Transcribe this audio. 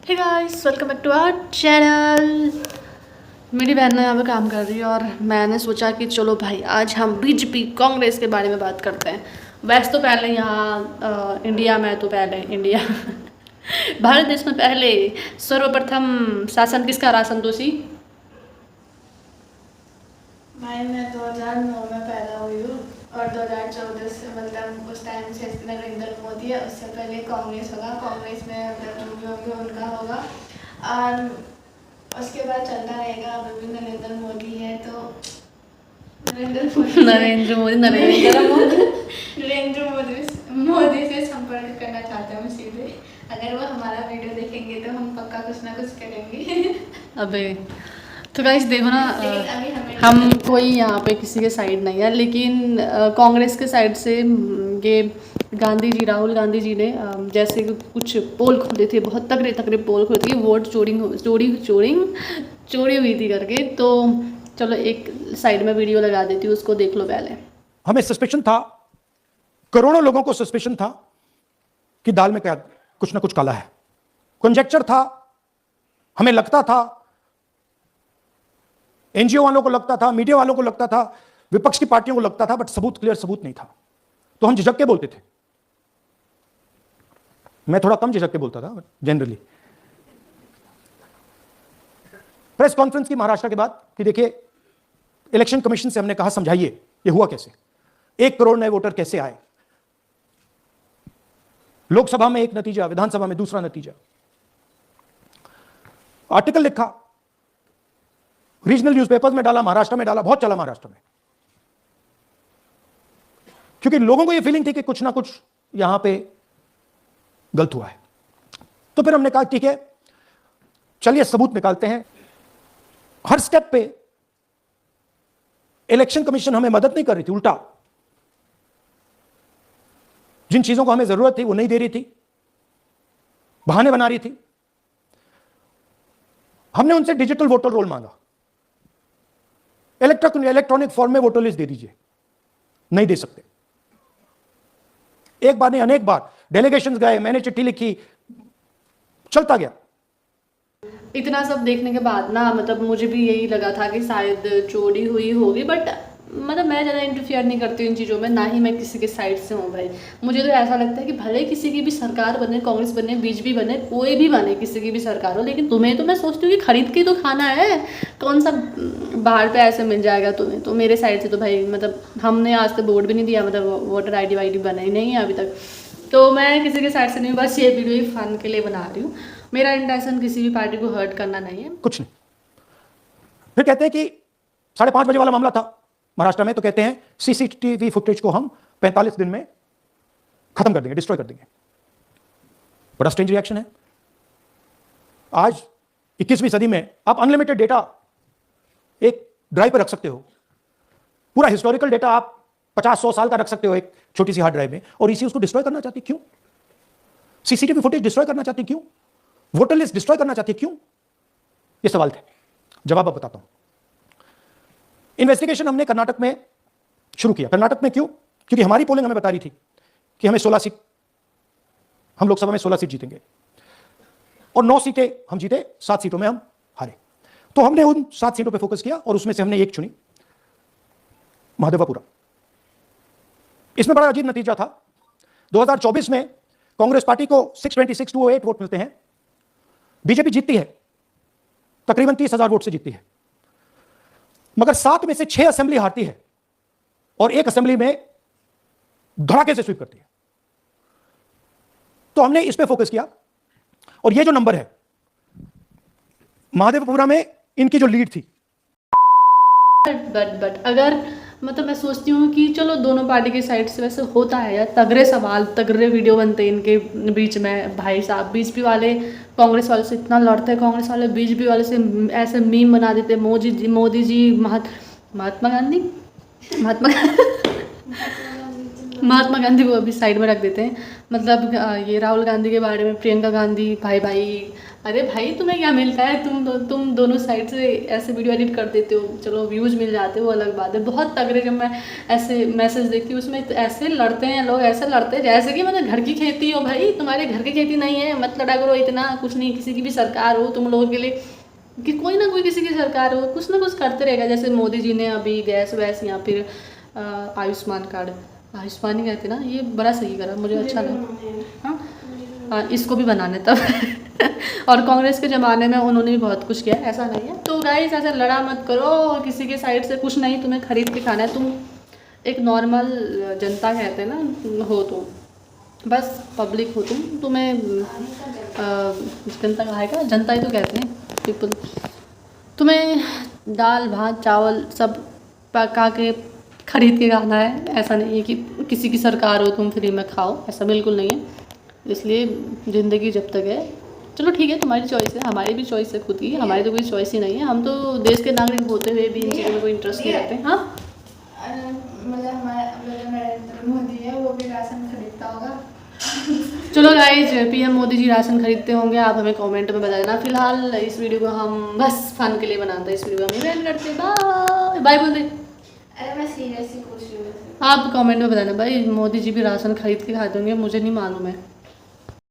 Hey guys, welcome back to our channel. मेरी बहन यहाँ पे काम कर रही है और मैंने सोचा कि चलो भाई आज हम बीजेपी कांग्रेस के बारे में बात करते हैं। वैसे तो पहले यहाँ इंडिया में तो पहले इंडिया भारत देश में पहले सर्वप्रथम शासन किसका रहा संतोषी? भाई मैं 2009 में पैदा हुई हूँ और 2014 से मतलब उस टाइम से नरेंद्र मोदी है। उससे पहले कांग्रेस होगा, कांग्रेस में मतलब जो भी होंगे उनका होगा और उसके बाद चलता रहेगा। अभी भी नरेंद्र मोदी है तो नरेंद्र मोदी मोदी से संपर्क करना चाहते हैं सीधे। अगर वो हमारा वीडियो देखेंगे तो हम पक्का कुछ ना कुछ करेंगे। अबे तो गाइस देखो ना, लेकिन अभी हमें हम कोई यहाँ पे किसी के साइड नहीं है, लेकिन कांग्रेस के साइड से ये गांधी जी, राहुल गांधी जी ने जैसे कि कुछ पोल खोले थे, बहुत तगड़े तगड़े पोल खोले थे, वोट चोरी हुई थी करके। तो चलो एक साइड में वीडियो लगा देती हूँ, उसको देख लो पहले। हमें सस्पेशन था, करोड़ों लोगों को सस्पेशन था कि दाल में क्या कुछ ना कुछ काला है। कंजेक्चर था, हमें लगता था, एनजीओ वालों को लगता था, मीडिया वालों को लगता था, विपक्ष की पार्टियों को लगता था, बट सबूत, क्लियर सबूत नहीं था। तो हम झिझक के बोलते थे। मैं थोड़ा कम झिझक के बोलता था जनरली। प्रेस कॉन्फ्रेंस की महाराष्ट्र के बाद कि देखिए, इलेक्शन कमीशन से हमने कहा समझाइए ये हुआ कैसे, 1 करोड़ नए वोटर कैसे आए, लोकसभा में एक नतीजा, विधानसभा में दूसरा नतीजा। आर्टिकल लिखा, रीजनल न्यूज़पेपर्स में डाला, महाराष्ट्र में डाला, बहुत चला महाराष्ट्र में, क्योंकि लोगों को यह फीलिंग थी कि कुछ ना कुछ यहां पे गलत हुआ है। तो फिर हमने कहा ठीक है, चलिए सबूत निकालते हैं। हर स्टेप पे इलेक्शन कमीशन हमें मदद नहीं कर रही थी, उल्टा जिन चीजों को हमें जरूरत थी वो नहीं दे रही थी, बहाने बना रही थी। हमने उनसे डिजिटल वोटर रोल मांगा, इलेक्ट्रॉनिक फॉर्म में वोटर लिस्ट दे दीजिए, नहीं दे सकते। एक बार नहीं, अनेक बार डेलीगेशंस गए, मैंने चिट्ठी लिखी, चलता गया। इतना सब देखने के बाद ना, मतलब मुझे भी यही लगा था कि शायद चोरी हुई होगी, बट मतलब मैं ज़्यादा इंटरफियर नहीं करती हूँ इन चीज़ों में, ना ही मैं किसी के साइड से हूँ भाई। मुझे तो ऐसा लगता है कि भले किसी की भी सरकार बने, कांग्रेस बने, बीजेपी बने, कोई भी बने, किसी की भी सरकार हो, लेकिन तुम्हें तो मैं सोचती हूँ कि खरीद के तो खाना है। कौन सा बाहर पे ऐसे मिल जाएगा तुम्हें? तो मेरे साइड से तो भाई मतलब हमने आज तक वोट भी नहीं दिया, मतलब वोटर आई डी बना ही नहीं है अभी तक। तो मैं किसी के साइड से नहीं, बस ये वीडियो ही फन के लिए बना रही हूँ। मेरा इंटेंशन किसी भी पार्टी को हर्ट करना नहीं है, कुछ नहीं। फिर कहते हैं कि 5:30 बजे वाला मामला था महाराष्ट्र में, तो कहते हैं सीसीटीवी फुटेज को हम 45 दिन में खत्म कर देंगे, डिस्ट्रॉय कर देंगे। बड़ा स्ट्रेंज रिएक्शन है। आज 21वीं सदी में आप अनलिमिटेड डेटा एक ड्राइव पर रख सकते हो, पूरा हिस्टोरिकल डेटा आप 50-100 साल का रख सकते हो एक छोटी सी हार्ड ड्राइव में, और इसी उसको डिस्ट्रॉय करना चाहती क्यों? सीसीटीवी फुटेज डिस्ट्रॉय करना चाहती क्यों? वोटर लिस्ट डिस्ट्रॉय करना चाहती क्यों? ये सवाल थे, जवाब अब बताता हूं। इन्वेस्टिगेशन हमने कर्नाटक में शुरू किया। कर्नाटक में क्यों? क्योंकि हमारी पोलिंग हमें बता रही थी कि हमें 16 सीट, हम लोकसभा में 16 सीट जीतेंगे और 9 सीटें हम जीते, 7 सीटों में हम हारे। तो हमने उन 7 सीटों पर फोकस किया और उसमें से हमने एक चुनी, महादेवापुरा। इसमें बड़ा अजीब नतीजा था। 2024 में कांग्रेस पार्टी को 626-208 वोट मिलते हैं, बीजेपी जीतती है, तकरीबन 30,000 वोट से जीतती है, मगर 7 में से 6 असेंबली हारती है और एक असेंबली में धड़ाके से स्वीप करती है। तो हमने इस पे फोकस किया और ये जो नंबर है, महादेवपुरा में इनकी जो लीड थी, बट अगर मतलब मैं सोचती हूँ कि चलो दोनों पार्टी के साइड से वैसे होता है यार, तगड़े सवाल, तगड़े वीडियो बनते हैं इनके बीच में भाई साहब। बीजेपी वाले कांग्रेस वाले से इतना लड़ते हैं, कांग्रेस वाले बीजेपी वाले से ऐसे मीम बना देते, मोदी जी, महात्मा गांधी महात्मा गांधी को अभी साइड में रख देते हैं। मतलब ये राहुल गांधी के बारे में, प्रियंका गांधी, भाई भाई, अरे भाई तुम्हें क्या मिलता है? तुम दोनों साइड से ऐसे वीडियो एडिट कर देते हो, चलो व्यूज़ मिल जाते हो, अलग बात है। बहुत तगड़े जब मैं ऐसे मैसेज देखती हूँ उसमें ऐसे लड़ते हैं लोग, ऐसे लड़ते हैं जैसे कि मतलब घर की खेती हो। भाई तुम्हारे घर की खेती नहीं है, मत लड़ा करो इतना। कुछ नहीं, किसी की भी सरकार हो तुम लोगों के लिए, कि कोई ना कोई किसी की सरकार हो, कुछ ना कुछ करते रहेगा। जैसे मोदी जी ने अभी गैस वैस या फिर आयुष्मान कार्ड, आयुष्मान ही कहते ना, ये बड़ा सही करा, मुझे अच्छा लगा। हाँ, इसको भी बनाने तब और कांग्रेस के ज़माने में उन्होंने भी बहुत कुछ किया, ऐसा नहीं है। तो गाइस ऐसे लड़ा मत करो किसी के साइड से, कुछ नहीं, तुम्हें खरीद के खाना है। तुम एक नॉर्मल जनता कहते हैं ना हो, तुम बस पब्लिक हो, तुम्हें जनता कहा है, जनता ही तो कहते हैं, पीपल। तुम्हें दाल भात चावल सब पका के खरीद के खाना है, ऐसा नहीं है कि किसी की सरकार हो तुम फ्री में खाओ, ऐसा बिल्कुल नहीं है। इसलिए ज़िंदगी जब तक है, चलो ठीक है, तुम्हारी चॉइस है, हमारी भी चॉइस है खुद की, हमारी तो कोई चॉइस ही नहीं है। हम तो देश के नागरिक होते हुए भी इन चीज़ों में कोई इंटरेस्ट नहीं रखते। हाँ, मतलब हमारा जो नरेंद्र मोदी है वो भी राशन खरीदता होगा। चलो guys, PM Modi ji ration खरीदते होंगे, आप हमें कमेंट में बता देना। फिलहाल इस वीडियो को हम बस फन के लिए बनाते हैं, इस वीडियो को हम एंड करते हैं। बाय बाय बोल दे। अरे मैं सीरियसली पूछ रही हूँ। आप कमेंट में बताना भाई, मोदी जी भी राशन खरीद के खाते होंगे, मुझे नहीं मालूम है।